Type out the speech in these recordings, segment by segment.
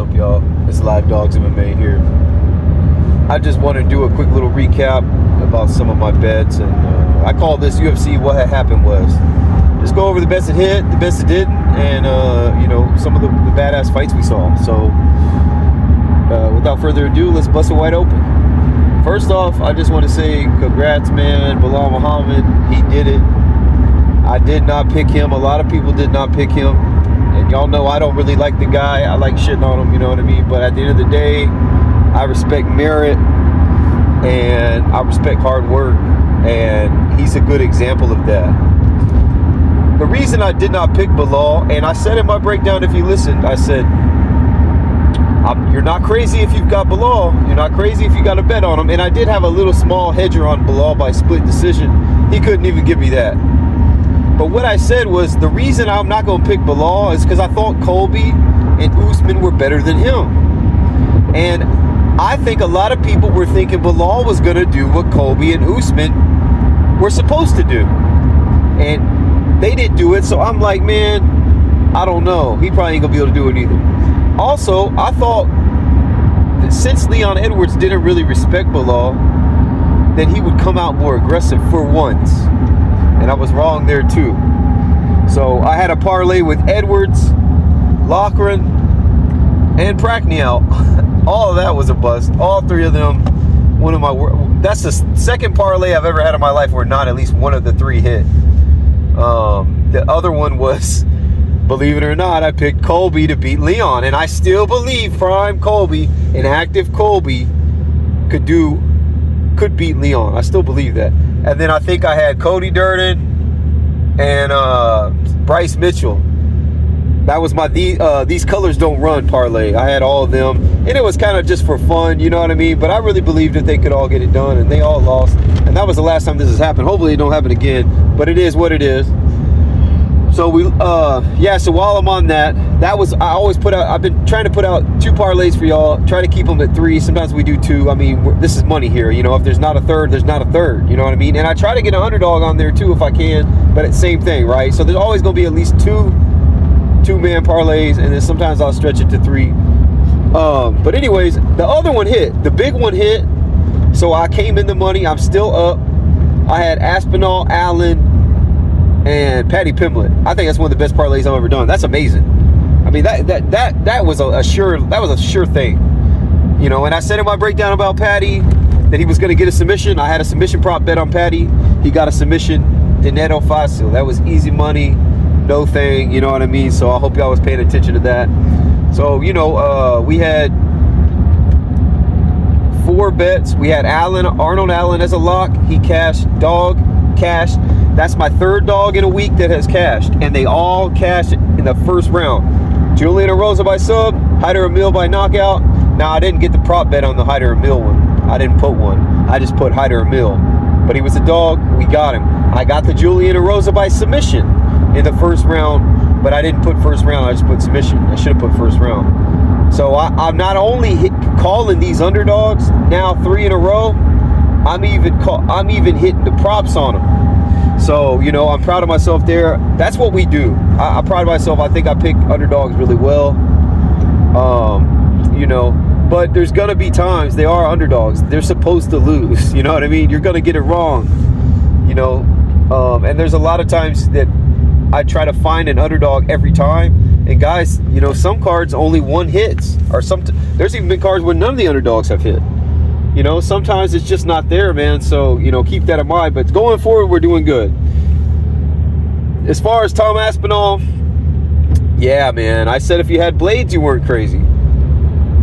up, y'all? It's LiveDogsMMA here. I just want to do a quick little recap about some of my bets, and I call this UFC What Had Happened Was. Just go over the best that hit, the best that didn't, and you know, some of the badass fights we saw. So without further ado, let's bust it wide open. First off, I just want to say congrats, man. Belal Muhammad, he did it. I did not pick him. A lot of people did not pick him. And y'all know I don't really like the guy. I like shitting on him, you know what I mean? But at the end of the day, I respect merit and I respect hard work. And he's a good example of that. The reason I did not pick Belal, and I said in my breakdown, if you listened, I said, you're not crazy if you've got Belal. You're not crazy if you got a bet on him. And I did have a little small hedger on Belal by split decision. He couldn't even give me that. But what I said was, the reason I'm not going to pick Belal is because I thought Colby and Usman were better than him. And I think a lot of people were thinking Belal was going to do what Colby and Usman were supposed to do. And they didn't do it, so I'm like, man, I don't know. He probably ain't going to be able to do it either. Also, I thought that since Leon Edwards didn't really respect Belal, that he would come out more aggressive for once. And I was wrong there too. So I had a parlay with Edwards, Loughran, and Pracknell. All of that was a bust. All three of them, that's the second parlay I've ever had in my life where not at least one of the three hit. The other one was, believe it or not, I picked Colby to beat Leon. And I still believe prime Colby, an active Colby, could beat Leon. I still believe that. And then I think I had Cody Durden and Bryce Mitchell. That was my These Colors Don't Run parlay. I had all of them. And it was kind of just for fun, you know what I mean? But I really believed that they could all get it done, and they all lost. And that was the last time this has happened. Hopefully it don't happen again. But it is what it is. So so while I'm on that, I've been trying to put out 2 parlays for y'all, try to keep them at 3. Sometimes we do 2. I mean, this is money here, you know. If there's not a third, there's not a third, you know what I mean? And I try to get an underdog on there too if I can, but it's same thing, right? So there's always going to be at least 2-man parlays, and then sometimes I'll stretch it to 3. But anyways, the other one hit. The big one hit, so I came in the money. I'm still up. I had Aspinall, Allen, and Paddy Pimblett. I think that's one of the best parlays I've ever done. That's amazing. I mean, that was a sure thing, you know. And I said in my breakdown about Paddy that he was going to get a submission. I had a submission prop bet on Paddy. He got a submission. Dineto Fácil. That was easy money, no thing. You know what I mean? So I hope y'all was paying attention to that. So you know, we had 4 bets. We had Arnold Allen as a lock. He cashed. Dog cashed. That's my 3rd dog in a week that has cashed, and they all cashed in the first round. Julian Erosa by sub, Hyder Emil by knockout. Now, I didn't get the prop bet on the Hyder Emil one. I didn't put one. I just put Hyder Emil. But he was a dog. We got him. I got the Julian Erosa by submission in the first round, but I didn't put first round. I just put submission. I should have put first round. So I'm not only calling these underdogs now 3 in a row, I'm even hitting the props on them. So, you know, I'm proud of myself there. That's what we do. I'm proud of myself. I think I pick underdogs really well. You know, but there's going to be times they are underdogs. They're supposed to lose. You know what I mean? You're going to get it wrong. You know, and there's a lot of times that I try to find an underdog every time. And guys, you know, some cards only one hits. Or there's even been cards where none of the underdogs have hit. You know, sometimes it's just not there, man. So, you know, keep that in mind. But going forward, we're doing good. As far as Tom Aspinall, yeah, man. I said if you had blades, you weren't crazy.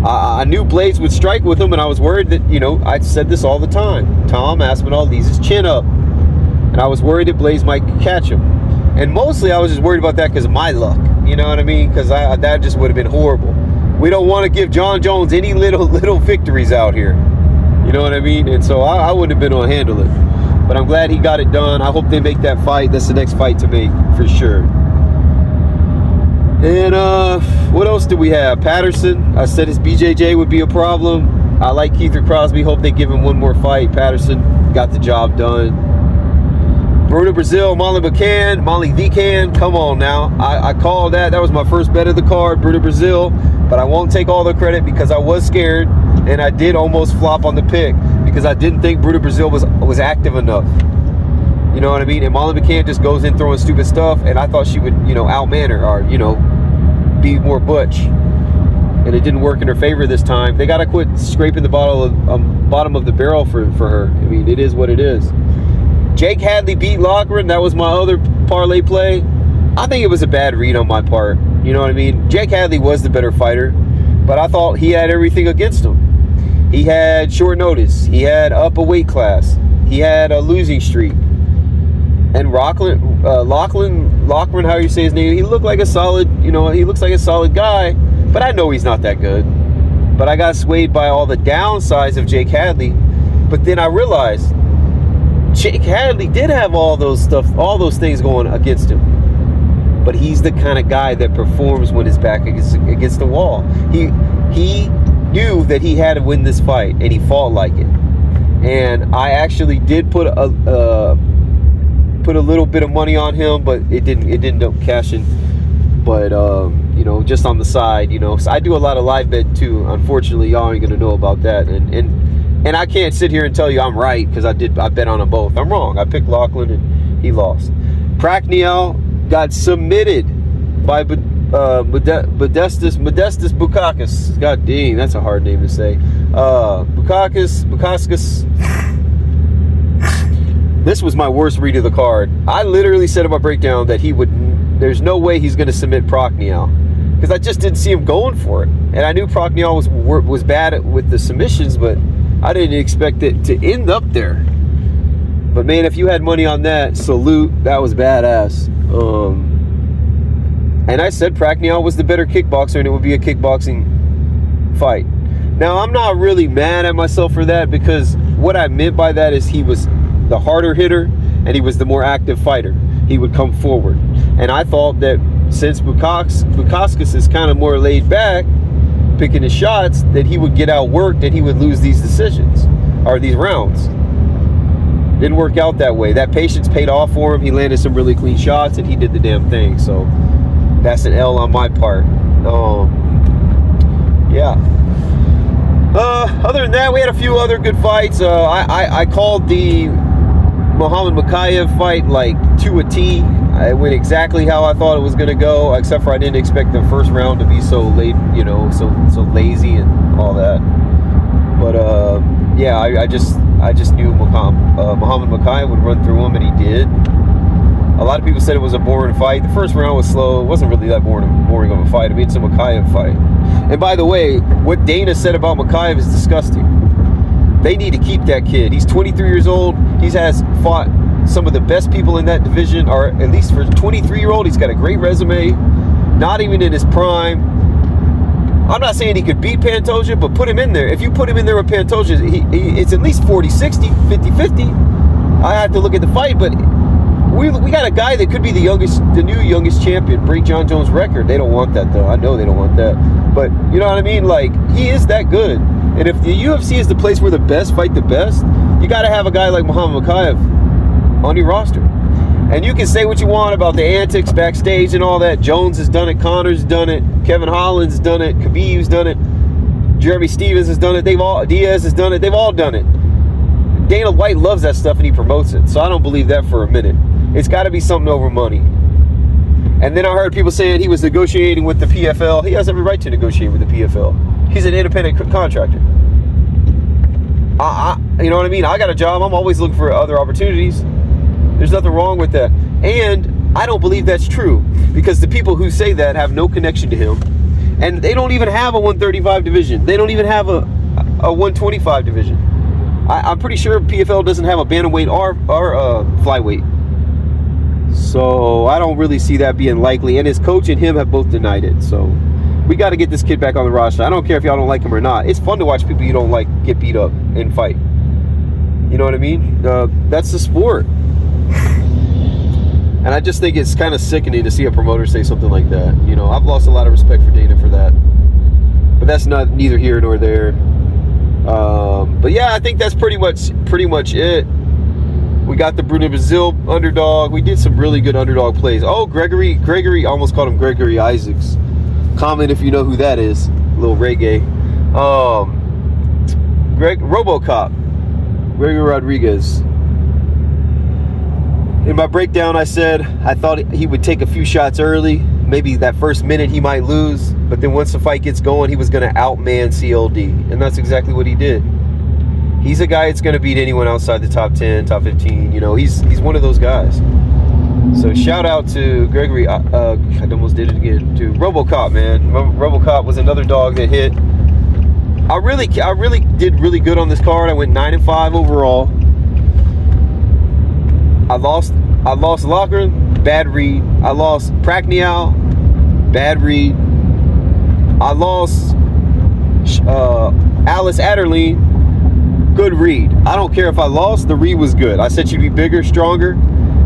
I knew blades would strike with him, and I was worried that, you know, I said this all the time. Tom Aspinall leaves his chin up. And I was worried that blades might catch him. And mostly I was just worried about that because of my luck. You know what I mean? Because that just would have been horrible. We don't want to give John Jones any little victories out here. You know what I mean? And so I wouldn't have been able to handle it. But I'm glad he got it done. I hope they make that fight. That's the next fight to make for sure. And what else do we have? Patterson. I said his BJJ would be a problem. I like Keith Crosby. Hope they give him one more fight. Patterson got the job done. Bruno Brazil, Molly the Can. Come on now. I called that. That was my first bet of the card, Bruno Brazil. But I won't take all the credit because I was scared, and I did almost flop on the pick because I didn't think Bruno Brazil was active enough. You know what I mean? And Molly McCann just goes in throwing stupid stuff, and I thought she would, outman her or, be more butch. And it didn't work in her favor this time. They got to quit scraping the bottom of the barrel for her. I mean, it is what it is. Jake Hadley beat Loughran. That was my other parlay play. I think it was a bad read on my part. You know what I mean? Jake Hadley was the better fighter, but I thought he had everything against him. He had short notice. He had up a weight class. He had a losing streak. And Loughran, how you say his name, he looked like a solid, he looks like a solid guy, but I know he's not that good. But I got swayed by all the downsides of Jake Hadley. But then I realized Jake Hadley did have all those things going against him. But he's the kind of guy that performs when his back against the wall. He knew that he had to win this fight, and he fought like it. And I actually did put a little bit of money on him, but it didn't end up cashing. But just on the side, so I do a lot of live bet too. Unfortunately, y'all ain't gonna know about that, and I can't sit here and tell you I'm right because I bet on them both. I'm wrong. I picked Loughran and he lost. Prakhniel got submitted by Modestas Bukauskas. God dang, that's a hard name to say. Bukauskas. This was my worst read of the card. I literally said in my breakdown that there's no way he's going to submit Prakhniel because I just didn't see him going for it. And I knew Prakhniel was bad with the submissions, but I didn't expect it to end up there. But man, if you had money on that, salute. That was badass. And I said Prakhniel was the better kickboxer and it would be a kickboxing fight. Now, I'm not really mad at myself for that because what I meant by that is he was the harder hitter and he was the more active fighter. He would come forward. And I thought that since Bukauskas is kind of more laid back, picking his shots, that he would get outworked and he would lose these decisions or these rounds. Didn't work out that way. That patience paid off for him. He landed some really clean shots and he did the damn thing. So that's an L on my part. Yeah. Other than that, we had a few other good fights. I called the Muhammad Mokaev fight like to a T. It went exactly how I thought it was going to go, except for I didn't expect the first round to be so late, so lazy and all that. But yeah, I just knew Muhammad Mokaev would run through him, and he did. A lot of people said it was a boring fight. The first round was slow. It wasn't really that boring of a fight. I mean, it's a Mokaev fight. And by the way, what Dana said about Mokaev is disgusting. They need to keep that kid. He's 23 years old. He has fought some of the best people in that division, or at least for a 23-year-old, he's got a great resume. Not even in his prime. I'm not saying he could beat Pantoja, but put him in there. If you put him in there with Pantoja, it's at least 40-60, 50-50. I have to look at the fight, but we got a guy that could be the new youngest champion, break John Jones' record. They don't want that, though. I know they don't want that. But, you know what I mean? Like, he is that good. And if the UFC is the place where the best fight the best, you got to have a guy like Muhammad Mokaev on your roster. And you can say what you want about the antics backstage and all that. Jones has done it. Connor's done it. Kevin Holland's done it. Khabib's done it. Jeremy Stevens has done it. Diaz has done it. They've all done it. Dana White loves that stuff and he promotes it. So I don't believe that for a minute. It's got to be something over money. And then I heard people saying he was negotiating with the PFL. He has every right to negotiate with the PFL. He's an independent contractor. You know what I mean? I got a job. I'm always looking for other opportunities. There's nothing wrong with that. And I don't believe that's true because the people who say that have no connection to him. And they don't even have a 135 division. They don't even have a 125 division. I'm pretty sure PFL doesn't have a bantamweight or flyweight. So I don't really see that being likely. And his coach and him have both denied it. So we got to get this kid back on the roster. I don't care if y'all don't like him or not. It's fun to watch people you don't like get beat up and fight. You know what I mean? That's the sport. And I just think it's kind of sickening to see a promoter say something like that. You know, I've lost a lot of respect for Dana for that. But that's neither here nor there. But yeah, I think that's pretty much it. We got the Bruno Brazil underdog. We did some really good underdog plays. Oh, Gregory, I almost called him Gregory Isaacs. Comment if you know who that is. Little reggae. RoboCop, Gregory Rodriguez. In my breakdown, I said I thought he would take a few shots early. Maybe that first minute he might lose, but then once the fight gets going, he was going to outman CLD, and that's exactly what he did. He's a guy that's going to beat anyone outside the top 10, top 15. You know, he's one of those guys. So shout out to Gregory. I almost did it again. To RoboCop, man. RoboCop was another dog that hit. I really did really good on this card. I went 9-5 overall. I lost Loughran, bad read. I lost Pracknial, bad read. I lost Alice Adderley, good read. I don't care if I lost, the read was good. I said she'd be bigger, stronger,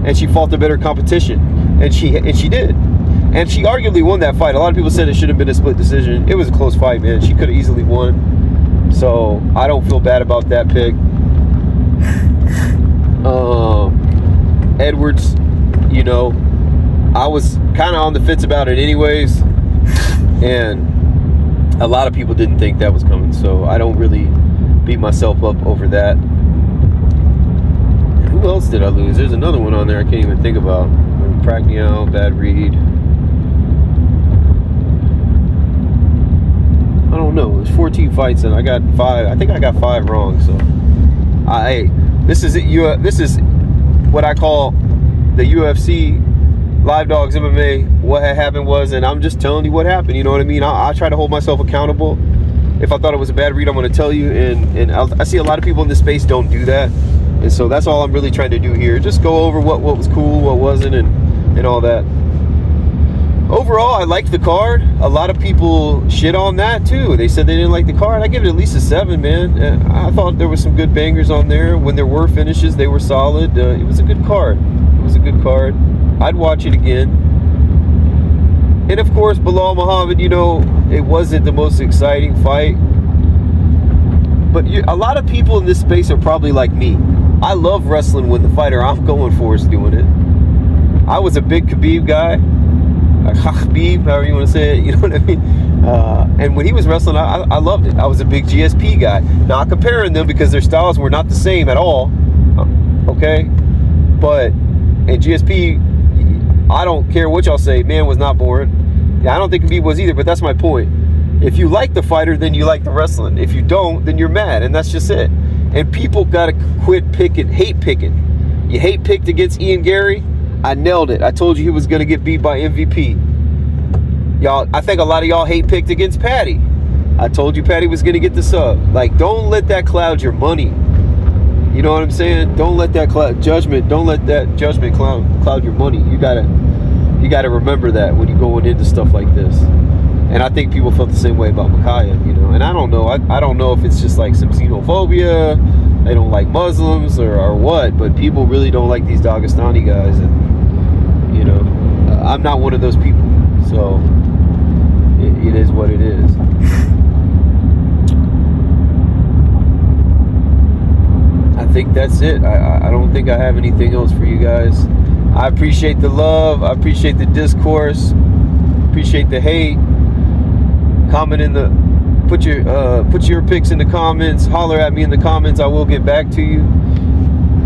and she fought the better competition, and she did. And she arguably won that fight. A lot of people said it should have been a split decision. It was a close fight, man. She could have easily won. So I don't feel bad about that pick. Edwards, you know, I was kind of on the fence about it anyways, and a lot of people didn't think that was coming, so I don't really beat myself up over that. And who else did I lose? There's another one on there I can't even think about. Pracknial, bad read. I don't know. There's 14 fights and I got 5. I think I got 5 wrong. So, this is it. This is what I call the UFC LiveDogsMMA. What had happened was, and I'm just telling you what happened. You know what I mean? I try to hold myself accountable. If I thought it was a bad read, I'm going to tell you. And I see a lot of people in this space don't do that. And so that's all I'm really trying to do here. Just go over what was cool, what wasn't, and all that. Overall, I liked the card. A lot of people shit on that too. They said they didn't like the card. I give it at least a 7, man. I thought there was some good bangers on there. When there were finishes, they were solid. It was a good card. It was a good card. I'd watch it again. And of course, Belal Muhammad, you know, it wasn't the most exciting fight. But a lot of people in this space are probably like me. I love wrestling when the fighter I'm going for is doing it. I was a big Khabib guy. Khabib, however you want to say it, you know what I mean? And when he was wrestling, I loved it. I was a big GSP guy. Not comparing them because their styles were not the same at all. Okay? But in GSP, I don't care what y'all say, man was not boring. Yeah, I don't think Khabib was either, but that's my point. If you like the fighter, then you like the wrestling. If you don't, then you're mad, and that's just it. And people gotta quit hate picking. You hate picked against Ian Gary. I nailed it. I told you he was gonna get beat by MVP. Y'all, I think a lot of y'all hate picked against Patty. I told you Patty was gonna get the sub. Like, don't let that cloud your money. You know what I'm saying? Don't let that judgment cloud your money. You gotta remember that when you're going into stuff like this. And I think people felt the same way about Makayev, you know. And I don't know. I don't know if it's just like some xenophobia. They don't like Muslims or what. But people really don't like these Dagestani guys. And, you know, I'm not one of those people. So it is what it is. I think that's it. I don't think I have anything else for you guys. I appreciate the love. I appreciate the discourse. Appreciate the hate. Comment in the put your picks in the comments. Holler at me in the comments. I will get back to you.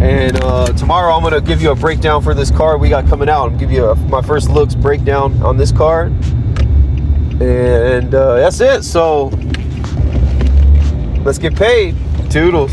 And tomorrow I'm gonna give you a breakdown for this card we got coming out. I'm gonna give you my first looks breakdown on this card. And that's it. So let's get paid. Toodles.